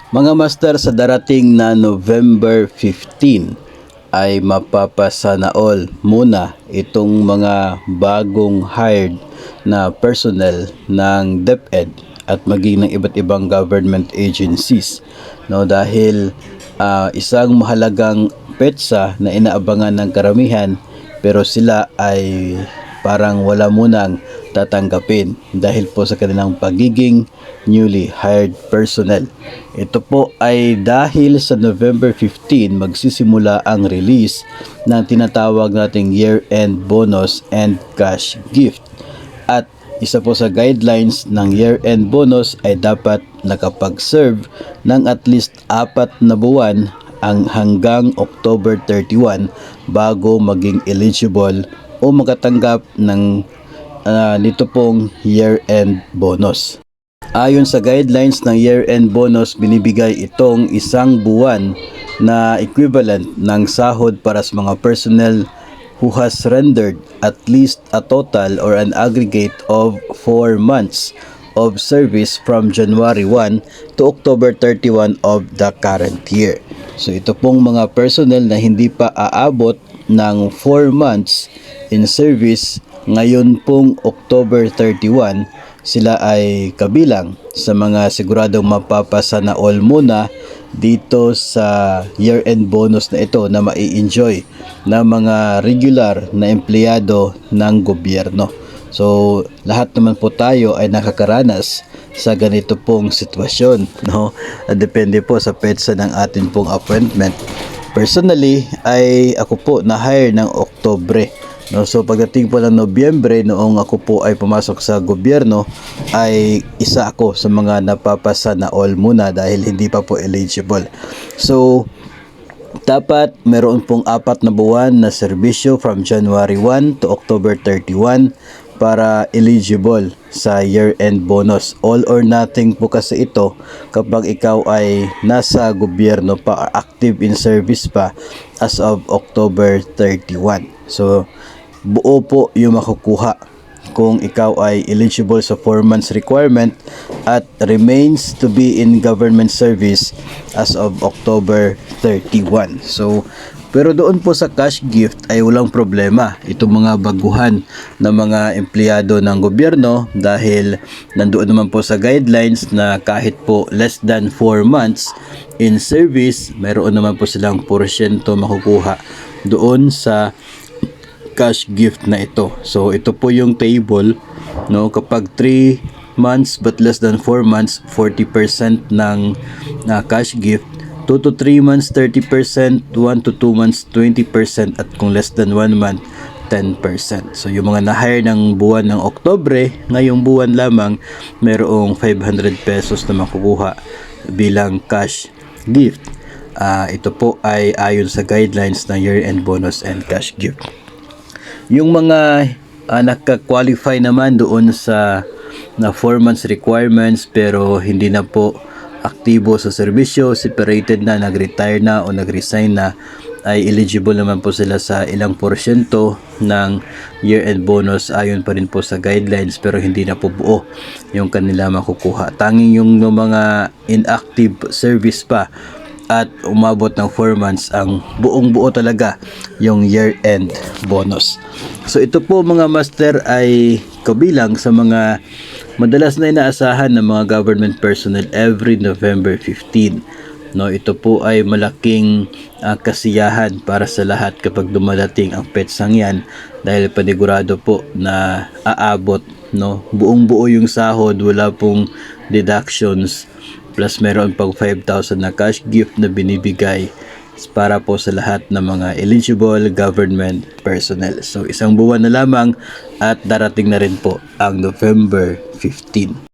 Mga master, sa darating na November 15 ay mapapasana all muna itong mga bagong hired na personnel ng DepEd at maging ng iba't ibang government agencies, no, dahil isang mahalagang petsa na inaabangan ng karamihan, pero sila ay parang wala munang tatanggapin dahil po sa kanilang pagiging newly hired personnel. Ito po ay dahil sa November 15 magsisimula ang release ng tinatawag nating year-end bonus and cash gift. At isa po sa guidelines ng year-end bonus ay dapat nakapag-serve ng at least 4 na buwan ang hanggang October 31 bago maging eligible o makatanggap ng nito pong year-end bonus. Ayon sa guidelines ng year-end bonus, binibigay itong 1 buwan na equivalent ng sahod para sa mga personnel who has rendered at least a total or an aggregate of 4 months of service from January 1 to October 31 of the current year. So ito pong mga personnel na hindi pa aabot ng 4 months in service ngayon pong October 31, sila ay kabilang sa mga siguradong mapapasa na all muna dito sa year-end bonus na ito na mai-enjoy ng mga regular na empleyado ng gobyerno. So lahat naman po tayo ay nakakaranas sa ganito pong sitwasyon, no? Depende po sa petsa ng atin pong appointment. Personally ay ako po na-hire ng Oktubre, no? So pagdating po ng Nobyembre, noong ako po ay pumasok sa gobyerno, ay isa ako sa mga napapasa na all muna dahil hindi pa po eligible. So dapat meron pong 4 na buwan na serbisyo from January 1 to October 31 para eligible sa year-end bonus. All or nothing po kasi ito kapag ikaw ay nasa gobyerno pa or active in service pa as of October 31. So buo po yung makukuha kung ikaw ay eligible sa 4 months requirement at remains to be in government service as of October 31. So pero doon po sa cash gift ay walang problema itong mga baguhan na mga empleyado ng gobyerno dahil nandoon naman po sa guidelines na kahit po less than 4 months in service, mayroon naman po silang porsyento makukuha doon sa cash gift na ito. So ito po yung table, no, kapag 3 months but less than 4 months 40% ng cash gift, 2 to 3 months 30%, 1 to 2 months 20%, at kung less than 1 month 10%. So yung mga na-hire ng buwan ng Oktubre, ngayong buwan lamang mayroong 500 pesos na makukuha bilang cash gift. Ito po ay ayon sa guidelines ng year-end bonus and cash gift. Yung mga naka-qualify naman doon sa na 4 months requirements pero hindi na po aktibo sa serbisyo, separated na, nag-retire na o nag-resign na, ay eligible naman po sila sa ilang porsyento ng year-end bonus ayon pa rin po sa guidelines, pero hindi na po buo yung kanila makukuha. Tanging yung mga inactive service pa at umabot ng 4 months ang buong buo talaga yung year-end bonus. So ito po mga master ay kabilang sa mga madalas na inaasahan ng mga government personnel every November 15. No, ito po ay malaking kasiyahan para sa lahat kapag dumadating ang petsang yan dahil panigurado po na aabot, no, buong buo yung sahod, wala pong deductions, plus meron pang 5,000 na cash gift na binibigay para po sa lahat ng mga eligible government personnel. So isang buwan na lamang at darating na rin po ang November 15.